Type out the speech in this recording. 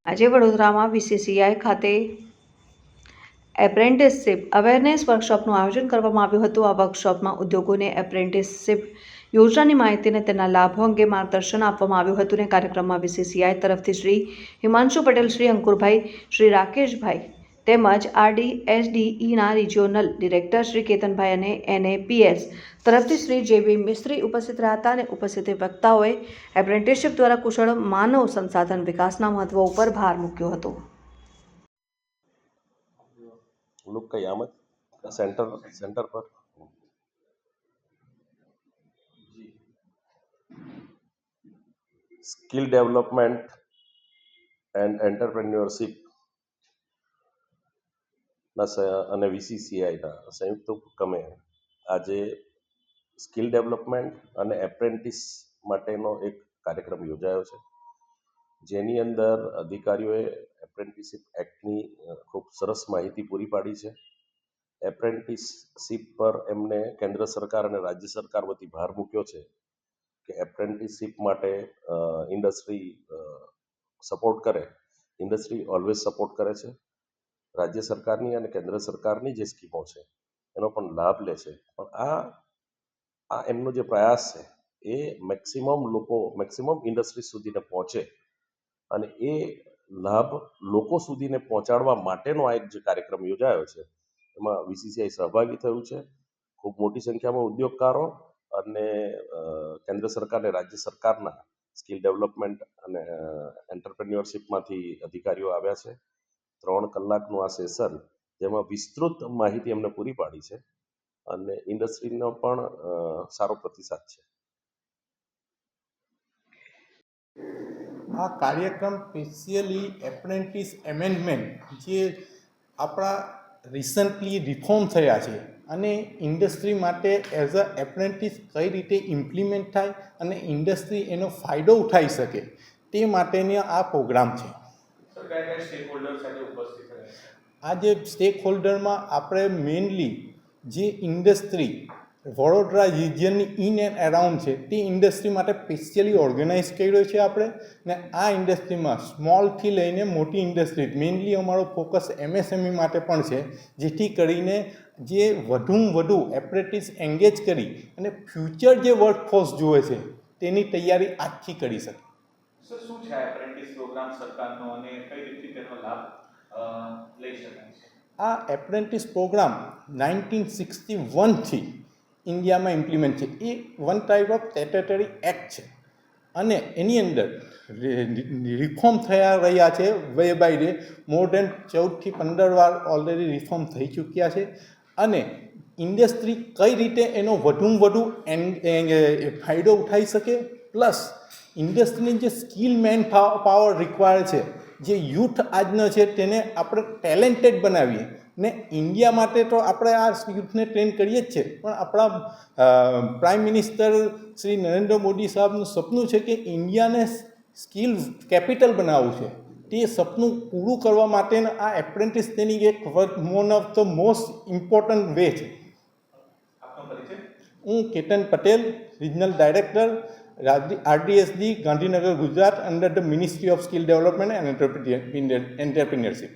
આજે વડોદરામાં વીસીસીઆઈ ખાતે એપ્રેન્ટિસશીપ અવેરનેસ વર્કશોપનું આયોજન કરવામાં આવ્યું હતું। આ વર્કશોપમાં ઉદ્યોગોને એપ્રેન્ટિસશીપ યોજનાની માહિતી અને તેના લાભો અંગે માર્ગદર્શન આપવામાં આવ્યું હતું અને કાર્યક્રમમાં વીસીસીઆઈ તરફથી શ્રી હિમાંશુ પટેલ, શ્રી અંકુરભાઈ, શ્રી રાકેશભાઈ તેમજ આરડીએસડીઈના રિજિયોનલ ડિરેક્ટર શ્રી કેતનભાઈ અને એનએપીએસ તરફથી શ્રી જેબી મિસ્ત્રી ઉપસ્થિત રહ્યા હતા અને ઉપસ્થિત વક્તાઓએ એપ્રેન્ટિસશીપ દ્વારા કુશળ માનવ સંસાધન વિકાસના મહત્વ ઉપર ભાર મૂક્યો હતો। लोग कयामत सेंटर पर स्किल डेवलपमेंट एंड एंटरप्रेन्योरशिप અને વીસીસીઆઈના સંયુક્ત ઉપક્રમે આજે સ્કિલ ડેવલપમેન્ટ અને એપ્રેન્ટિસ માટેનો એક કાર્યક્રમ યોજાયો છે, જેની અંદર અધિકારીઓએ એપ્રેન્ટિસશીપ એક્ટની ખૂબ સરસ માહિતી પૂરી પાડી છે। એપ્રેન્ટિસશીપ પર એમને કેન્દ્ર સરકાર અને રાજ્ય સરકાર વતી ભાર મૂક્યો છે કે એપ્રેન્ટિસશીપ માટે ઇન્ડસ્ટ્રી સપોર્ટ કરે, ઇન્ડસ્ટ્રી ઓલવેઝ સપોર્ટ કરે છે। રાજ્ય સરકારની અને કેન્દ્ર સરકારની જે સ્કીમો છે એનો પણ લાભ લે છે, પણ આ એમનો જે પ્રયાસ છે એ મેક્સિમમ ઇન્ડસ્ટ્રી સુધીને પહોંચે અને એ લાભ લોકો સુધીને પહોંચાડવા માટેનો આ એક જે કાર્યક્રમ યોજાયો છે એમાં વીસીસીઆઈ સહભાગી થયું છે। ખૂબ મોટી સંખ્યામાં ઉદ્યોગકારો અને કેન્દ્ર સરકાર અને રાજ્ય સરકારના સ્કિલ ડેવલપમેન્ટ અને એન્ટરપ્રેન્યોરશિપમાંથી અધિકારીઓ આવ્યા છે। 3 કલાકનું આ સેશન, જેમાં વિસ્તૃત માહિતી એમને પૂરી પાડી છે અને ઇન્ડસ્ટ્રીનો પણ સારો પ્રતિસાદ છે। આ કાર્યક્રમ સ્પેશિયલી એપ્રેન્ટિસ એમેન્ડમેન્ટ જે આપણા રિસન્ટલી રિફોર્મ થયા છે અને ઇન્ડસ્ટ્રી માટે એઝ અ એપ્રેન્ટિસ કઈ રીતે ઇમ્પ્લિમેન્ટ થાય અને ઇન્ડસ્ટ્રી એનો ફાયદો ઉઠાવી શકે તે માટેનો આ પ્રોગ્રામ છે। આ જે સ્ટેક હોલ્ડરમાં આપણે મેઇનલી જે ઇન્ડસ્ટ્રી વડોદરા રિજિયનની ઇન એન્ડ અરાઉન્ડ છે તે ઇન્ડસ્ટ્રી માટે સ્પેશિયલી ઓર્ગેનાઇઝ કર્યો છે આપણે, ને આ ઇન્ડસ્ટ્રીમાં સ્મોલથી લઈને મોટી ઇન્ડસ્ટ્રી મેઇનલી અમારો ફોકસ એમએસએમઈ માટે પણ છે, જેથી કરીને જે વધુમાં વધુ એપ્રેન્ટિસ એન્ગેજ કરી અને ફ્યુચર જે વર્કફોર્સ જુએ છે તેની તૈયારી આજથી કરી શકે। સર, શું છે એપ્રેન્ટિસ પ્રોગ્રામ સરકારનો અને કઈ રીતે તેનો લાભ લઈ શકાય છે? આ એપ્રેન્ટિસ પ્રોગ્રામ 1961થી ઇન્ડિયામાં ઇમ્પ્લિમેન્ટ છે। એ વન ટાઈપ ઓફ સ્ટેટ્યુટરી એક્ટ છે અને એની અંદર રિફોર્મ થયા રહ્યા છે વે બાય ડે। મોર દેન 14થી 15 વાર ઓલરેડી રિફોર્મ થઈ ચૂક્યા છે અને ઇન્ડસ્ટ્રી કઈ રીતે એનો વધુમાં વધુ ફાયદો ઉઠાવી શકે, પ્લસ ઇન્ડસ્ટ્રીની જે સ્કિલ મેન પાવર રિક્વાયર છે, જે યુથ આજનો છે તેને આપણે ટેલેન્ટેડ બનાવીએ ને ઇન્ડિયા માટે તો આપણે આ યુથને ટ્રેન કરીએ જ છે, પણ આપણા પ્રાઇમ મિનિસ્ટર શ્રી નરેન્દ્ર મોદી સાહેબનું સપનું છે કે ઇન્ડિયાને સ્કિલ કેપિટલ બનાવવું છે। તે સપનું પૂરું કરવા માટેના આ એપ્રેન્ટિસ તેની એક one of the most important way છે। હું Ketan Patel, regional director, RDSD Gandhinagar, Gujarat, under the ministry of skill development and entrepreneurship.